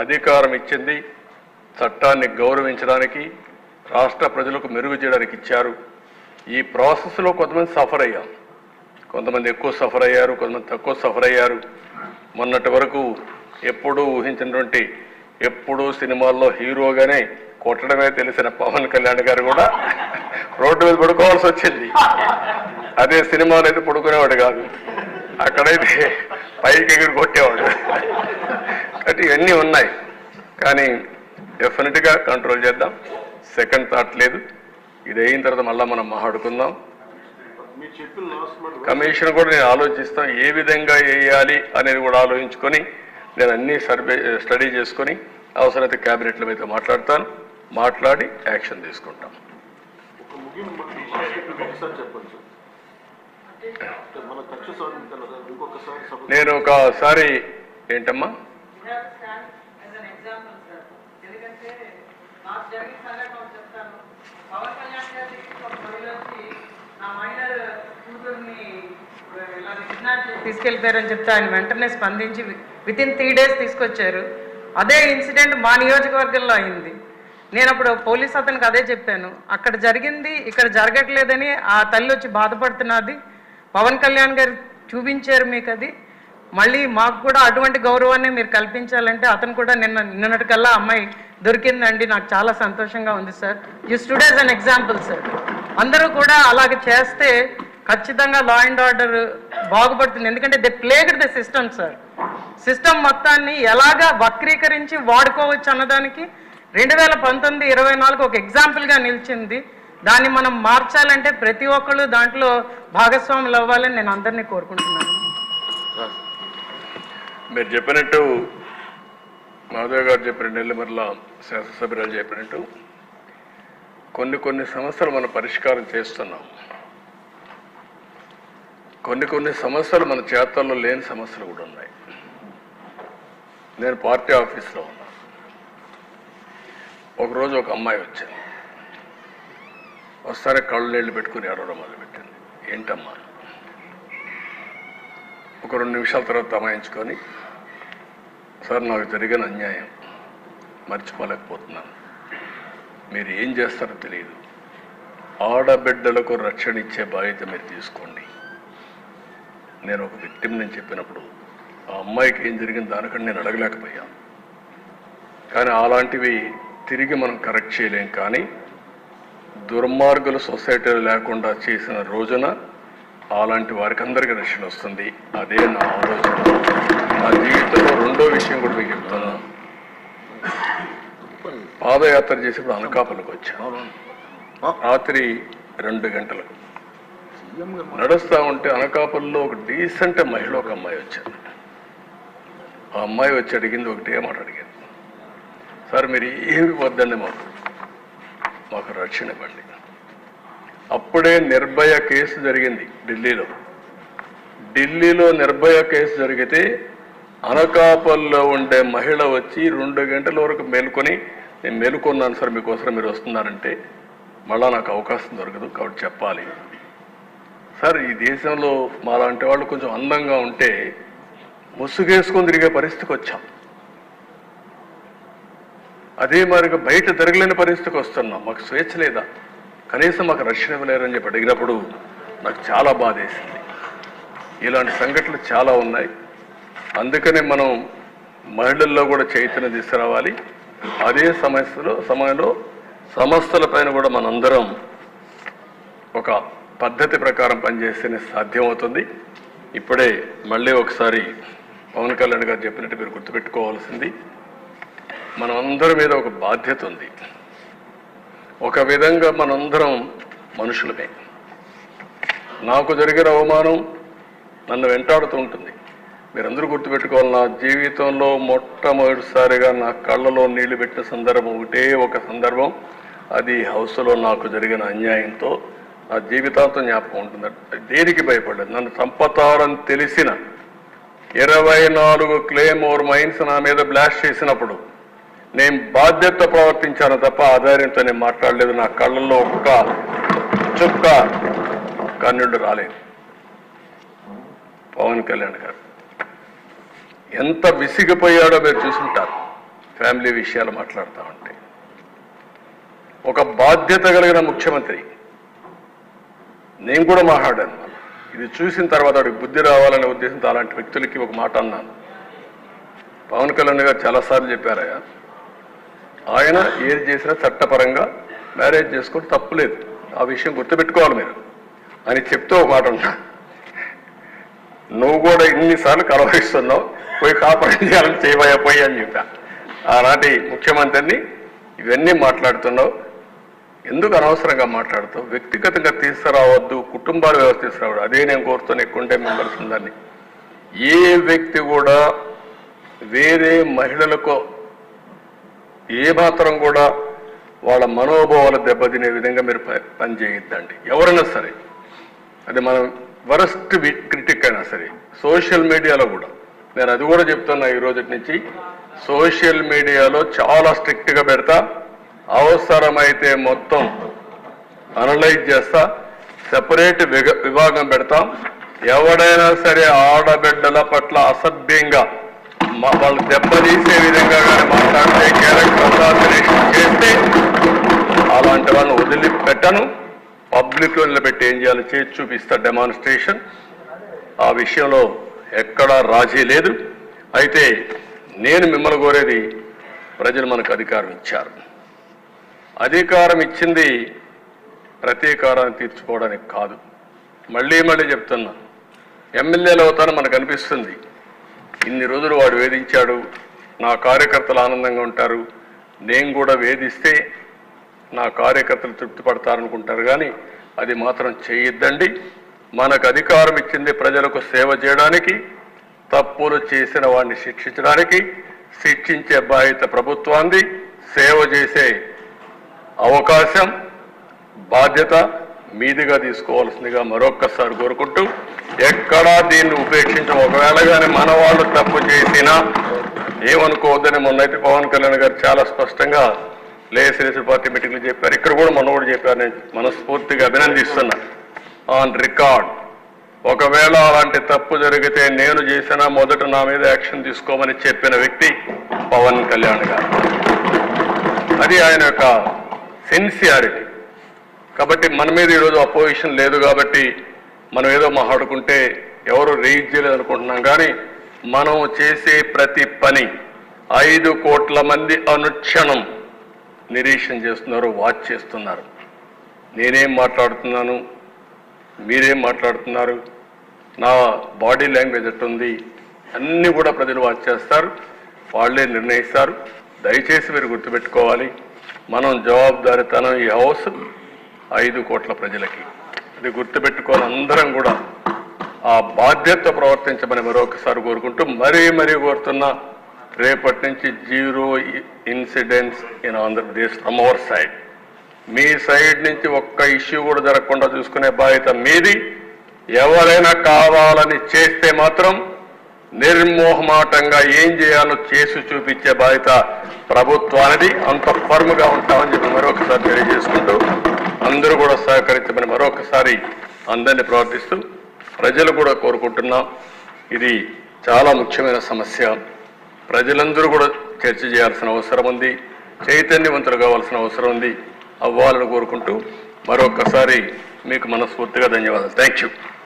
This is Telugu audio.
అధికారం ఇచ్చింది చట్టాన్ని గౌరవించడానికి, రాష్ట్ర ప్రజలకు మెరుగు చేయడానికి ఇచ్చారు. ఈ ప్రాసెస్లో కొంతమంది సఫర్ అయ్యాం, కొంతమంది ఎక్కువ సఫర్ అయ్యారు, కొంతమంది తక్కువ సఫర్ అయ్యారు. మొన్నటి వరకు ఎప్పుడూ ఊహించినటువంటి, ఎప్పుడూ సినిమాల్లో హీరోగానే కొట్టడమే తెలిసిన పవన్ కళ్యాణ్ గారు కూడా రోడ్డు మీద పడుకోవాల్సి వచ్చింది. అదే సినిమాలో అయితే పడుకునేవాడు కాదు, అక్కడైతే పైకి ఎగిరి కొట్టేవాడు. కాబట్టి ఇవన్నీ ఉన్నాయి, కానీ డెఫినెట్గా కంట్రోల్ చేద్దాం. సెకండ్ థాట్ లేదు. ఇది అయిన తర్వాత మళ్ళీ మనం మాట్లాడుకుందాం. కమిషన్ కూడా నేను ఆలోచిస్తాను, ఏ విధంగా వేయాలి అనేది కూడా ఆలోచించుకొని నేను అన్ని స్టడీ చేసుకొని అవసరమైతే క్యాబినెట్ల మీద మాట్లాడతాను, మాట్లాడి యాక్షన్ తీసుకుంటాం. నేను ఒకసారి ఏంటమ్మా తీసుకెళ్లిపోయారని చెప్తే ఆయన వెంటనే స్పందించి వితిన్ 3 days తీసుకొచ్చారు. అదే ఇన్సిడెంట్ మా నియోజకవర్గంలో అయింది. నేను అప్పుడు పోలీస్ అతనికి అదే చెప్పాను, అక్కడ జరిగింది ఇక్కడ జరగట్లేదని ఆ తల్లి వచ్చి బాధపడుతున్నది. పవన్ కళ్యాణ్ గారు చూపించారు మీకు, అది మళ్ళీ మాకు కూడా అటువంటి గౌరవాన్ని మీరు కల్పించాలంటే అతను కూడా నిన్నటికల్లా అమ్మాయి దొరికిందండి, నాకు చాలా సంతోషంగా ఉంది sir. You stood as an example sir. అందరూ కూడా అలాగే చేస్తే ఖచ్చితంగా లా అండ్ ఆర్డర్ బాగుపడుతుంది. ఎందుకంటే they plagued the system sir. System మొత్తాన్ని ఎలాగా వక్రీకరించి వాడుకోవచ్చు అన్నదానికి 2019-24 ఒక ఎగ్జాంపుల్గా నిలిచింది. దాన్ని మనం మార్చాలంటే ప్రతి ఒక్కళ్ళు దాంట్లో భాగస్వాములు అవ్వాలని నేను అందరినీ కోరుకుంటున్నాను. మీరు చెప్పినట్టు, మాధవ్ గారు చెప్పినట్టు, నెల్లిమర్ల శాసనసభ్యురాలు చెప్పినట్టు కొన్ని సమస్యలు మనం పరిష్కారం చేస్తున్నాం. కొన్ని సమస్యలు మన చేతల్లో లేని సమస్యలు కూడా ఉన్నాయి. నేను పార్టీ ఆఫీస్లో ఉన్నా, ఒకరోజు ఒక అమ్మాయి వచ్చింది, వస్తానే కళ్ళు నీళ్ళు పెట్టుకుని ఏడవడం మొదలుపెట్టింది. ఏంటమ్మా? ఒక 2 నిమిషాల తర్వాత అమాయించుకొని, సార్ నాకు జరిగిన అన్యాయం మర్చిపోలేకపోతున్నాను, మీరు ఏం చేస్తారో తెలియదు, ఆడబిడ్డలకు రక్షణ ఇచ్చే బాధ్యత మీరు తీసుకోండి. నేను ఒక విక్టిమ్ నేను చెప్పినప్పుడు ఆ అమ్మాయికి ఏం జరిగింది దానికంటే నేను అడగలేకపోయాను. కానీ అలాంటివి తిరిగి మనం కరెక్ట్ చేయలేం. కానీ దుర్మార్గులు సొసైటీలో లేకుండా చేసిన రోజున అలాంటి వారికి అందరికీ రక్షణ వస్తుంది. అదే నా ఆలోచన. నా జీవితంలో రెండో విషయం కూడా మీకు చెప్తాను. పాదయాత్ర చేసేప్పుడు అనకాపల్లికి వచ్చాను. రాత్రి 2 గంటలకు నడుస్తూ ఉంటే అనకాపల్లిలో ఒక డీసెంట్ మహిళ ఒక అమ్మాయి వచ్చారు. ఆ అమ్మాయి వచ్చి అడిగింది ఒకటే మాట అడిగింది, సార్ మీరు ఏమి వద్దండి, మాకు రక్షణ ఇవ్వండి. అప్పుడే నిర్భయ కేసు జరిగింది ఢిల్లీలో నిర్భయ కేసు జరిగితే అనకాపల్లిలో ఉండే మహిళ వచ్చి 2 గంటల వరకు మేలుకొని, నేను మేలుకున్నాను సార్ మీకోసం, మీరు వస్తున్నారంటే మళ్ళా నాకు అవకాశం దొరకదు కాబట్టి చెప్పాలి సార్. ఈ దేశంలో మాలాంటి వాళ్ళు కొంచెం అందంగా ఉంటే ముసుగేసుకొని తిరిగే పరిస్థితికి వచ్చాం. అదే మరిగా బయట జరగలేని పరిస్థితికి వస్తున్నాం. మాకు స్వేచ్ఛ లేదా, కనీసం మాకు రక్షణ ఇవ్వలేరని చెప్పి అడిగినప్పుడు నాకు చాలా బాధ వేసింది. ఇలాంటి సంఘటనలు చాలా ఉన్నాయి. అందుకనే మనం మహిళల్లో కూడా చైతన్యం తీసుకురావాలి. అదే సమయంలో సమస్యల పైన కూడా మనందరం ఒక పద్ధతి ప్రకారం పనిచేస్తేనే సాధ్యమవుతుంది. ఇప్పుడే మళ్ళీ ఒకసారి పవన్ కళ్యాణ్ గారు చెప్పినట్టు మీరు గుర్తుపెట్టుకోవాల్సింది, మనం అందరి మీద ఒక బాధ్యత ఉంది. ఒక విధంగా మనందరం మనుషులమే. నాకు జరిగిన అవమానం నన్ను వెంటాడుతూ ఉంటుంది. మీరందరూ గుర్తుపెట్టుకోవాలి, నా జీవితంలో మొట్టమొదటిసారిగా నా కళ్ళలో నీళ్లు పెట్టిన సందర్భం ఒకటే ఒక సందర్భం. అది హౌస్లో నాకు జరిగిన అన్యాయంతో నా జీవితాంతం జ్ఞాపకం ఉంటుంది. దేనికి భయపడలేదు. నన్ను చంపతారని తెలిసిన 24 క్లేమోర్ మైన్స్ నా మీద బ్లాస్ట్ చేసినప్పుడు నేను బాధ్యత ప్రవర్తించాను తప్ప ఆధార్యంతో నేను మాట్లాడలేదు. నా కళ్ళల్లో ఒక్క చుక్క కన్నీళ్లు రాలేదు. పవన్ కళ్యాణ్ గారు ఎంత విసిగిపోయాడో మీరు చూసుంటారు. ఫ్యామిలీ విషయాలు మాట్లాడుతూ ఉంటే ఒక బాధ్యత కలిగిన ముఖ్యమంత్రి నేను కూడా మాట్లాడాను. ఇది చూసిన తర్వాత వాడికి బుద్ధి రావాలనే ఉద్దేశంతో అలాంటి వ్యక్తులకి ఒక మాట అన్నాను. పవన్ కళ్యాణ్ గారు చాలాసార్లు చెప్పారయ్యా, ఆయన ఏది చేసినా చట్టపరంగా మ్యారేజ్ చేసుకుంటే తప్పులేదు, ఆ విషయం గుర్తుపెట్టుకోవాలి మీరు అని చెప్తూ ఒక మాట ఉన్నా. నువ్వు కూడా ఇన్నిసార్లు కలవరిస్తున్నావు, పోయి కాపాడు చేయాలని చేయబోయా పోయి అని చెప్పా. ఆనాటి ముఖ్యమంత్రిని ఇవన్నీ మాట్లాడుతున్నావు, ఎందుకు అనవసరంగా మాట్లాడుతావు, వ్యక్తిగతంగా తీసుకురావద్దు, కుటుంబాల వ్యవస్థ తీసుకురావద్దు. అదే నేను కోరుతాను, ఎక్కువ మెంబర్స్ ఉందని. ఏ వ్యక్తి కూడా వేరే మహిళలకు ఏమాత్రం కూడా వాళ్ళ మనోభావాలు దెబ్బతినే విధంగా మీరు పనిచేయొద్దండి. ఎవరైనా సరే, అది మనం వరస్ట్ క్రిటిక్ అయినా సరే, సోషల్ మీడియాలో కూడా నేను అది కూడా చెప్తున్నా. ఈ రోజు నుంచి సోషల్ మీడియాలో చాలా స్ట్రిక్ట్గా పెడతా, అవసరమైతే మొత్తం అనలైజ్ చేస్తా, సెపరేట్ విభాగం పెడతాం. ఎవడైనా సరే ఆడబిడ్డల పట్ల అసభ్యంగా వాళ్ళు దెబ్బతీసే విధంగా కానీ మాట్లాడితే, క్యారెక్టర్ అసాసినేషన్ చేస్తే అలాంటి వాళ్ళని వదిలిపెట్టను. పబ్లిక్లో నిలబెట్టి ఏం చేయాలో చేసి చూపిస్తా డెమాన్స్ట్రేషన్. ఆ విషయంలో ఎక్కడా రాజీ లేదు. అయితే నేను మిమ్మల్ని కోరేది, ప్రజలు మనకు అధికారం ఇచ్చారు. అధికారం ఇచ్చింది ప్రతీకారాన్ని తీర్చుకోవడానికి కాదు. మళ్ళీ మళ్ళీ చెప్తున్నా, ఎమ్మెల్యేలు అవుతానని మనకు అనిపిస్తుంది. ఇన్ని రోజులు వాడు వేధించాడు, నా కార్యకర్తలు ఆనందంగా ఉంటారు, నేను కూడా వేధిస్తే నా కార్యకర్తలు తృప్తి పడతారనుకుంటారు. కానీ అది మాత్రం చేయొద్దండి. మనకు అధికారం ఇచ్చింది ప్రజలకు సేవ చేయడానికి, తప్పులు చేసిన వాడిని శిక్షించడానికి. శిక్షించే బాధ్యత ప్రభుత్వాన్ని, సేవ చేసే అవకాశం బాధ్యత మీదిగా తీసుకోవాల్సిందిగా మరొక్కసారి కోరుకుంటూ, ఎక్కడా దీన్ని ఉపేక్షించం. ఒకవేళ కానీ మన వాళ్ళు తప్పు చేసినా ఏమనుకోవద్దని మొన్నైతే పవన్ కళ్యాణ్ గారు చాలా స్పష్టంగా లేఎస్ఎల్ఎస్ పార్టీ మీటింగ్లు చెప్పారు. ఇక్కడ కూడా మొన్న కూడా చెప్పారు. నేను మనస్ఫూర్తిగా అభినందిస్తున్నా. ఆన్ రికార్డ్, ఒకవేళ అలాంటి తప్పు జరిగితే నేను చేసినా మొదట నా మీద యాక్షన్ తీసుకోమని చెప్పిన వ్యక్తి పవన్ కళ్యాణ్ గారు. అది ఆయన యొక్క సిన్సియారిటీ. కాబట్టి మన మీద ఈరోజు అపోజిషన్ లేదు కాబట్టి మనం ఏదో మాట్లాడుకుంటే ఎవరు రేజ్ చేయలేదు అనుకుంటున్నాం. కానీ మనం చేసే ప్రతి పని 5 కోట్ల మంది అనుక్షణం నిరీక్షణ చేస్తున్నారు, వాచ్ చేస్తున్నారు. నేనేం మాట్లాడుతున్నాను, మీరేం మాట్లాడుతున్నారు, నా బాడీ లాంగ్వేజ్ ఎట్టుంది, అన్నీ కూడా ప్రజలు వాచ్ చేస్తారు, వాళ్ళే నిర్ణయిస్తారు. దయచేసి మీరు గుర్తుపెట్టుకోవాలి, మనం జవాబుదారీతనం ఈ హౌస్ 5 కోట్ల ప్రజలకి. అది గుర్తుపెట్టుకోవాలి. అందరం కూడా ఆ బాధ్యత ప్రవర్తించమని మరొకసారి కోరుకుంటూ, మరీ కోరుతున్నా, రేపటి నుంచి 0 incidents in Andhra Pradesh from our side. Me side నుంచి ఒక్క ఇష్యూ కూడా జరగకుండా చూసుకునే బాధ్యత మీది. ఎవరైనా కావాలని చేస్తే మాత్రం నిర్మోహమాటంగా ఏం చేయాలో చేసి చూపించే బాధ్యత ప్రభుత్వానికి. అంత ఫర్మ్గా ఉంటామని చెప్పి మరొకసారి తెలియజేసుకుంటూ, అందరూ కూడా సహకరించమని మరొకసారి అందరినీ ప్రవర్తిస్తూ, ప్రజలు కూడా కోరుకుంటున్నాం. ఇది చాలా ముఖ్యమైన సమస్య. ప్రజలందరూ కూడా చర్చ చేయాల్సిన అవసరం ఉంది, చైతన్యవంతులు కావాల్సిన అవసరం ఉంది. అవ్వాలని కోరుకుంటూ మరొకసారి మీకు మనస్ఫూర్తిగా ధన్యవాదాలు. Thank you.